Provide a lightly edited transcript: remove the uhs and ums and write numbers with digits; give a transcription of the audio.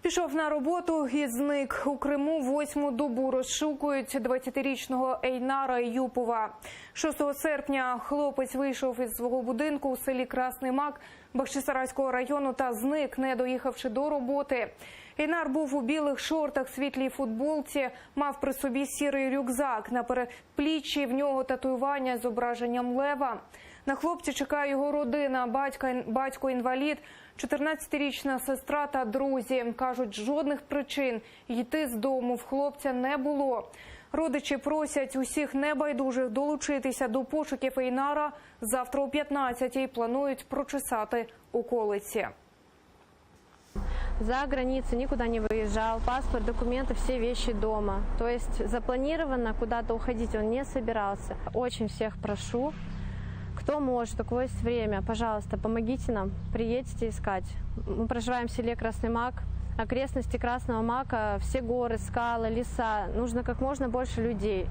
Пішов на роботу і зник. У Криму 8-му добу розшукують 20-річного Ейнара Юпова. 6 серпня хлопець вийшов із свого будинку у селі Красний Мак Бахчисарайського району та зник, не доїхавши до роботи. Ейнар був у білих шортах, світлій футболці, мав при собі сірий рюкзак. На передпліччі в нього татуювання з зображенням лева. На хлопця чекає його родина, батько-інвалід, 14-річна сестра та друзі. Кажуть, жодних причин йти з дому в хлопця не було. Родичі просять усіх небайдужих долучитися до пошуків Ейнара. Завтра о 15-й планують прочесати околиці. За границу никуда не выезжал, паспорт, документы, все вещи дома. То есть запланированно куда-то уходить он не собирался. Очень всех прошу, кто может, у кого есть время, пожалуйста, помогите нам, приедьте искать. Мы проживаем в селе Красный Мак, окрестности Красного Мака, все горы, скалы, леса. Нужно как можно больше людей.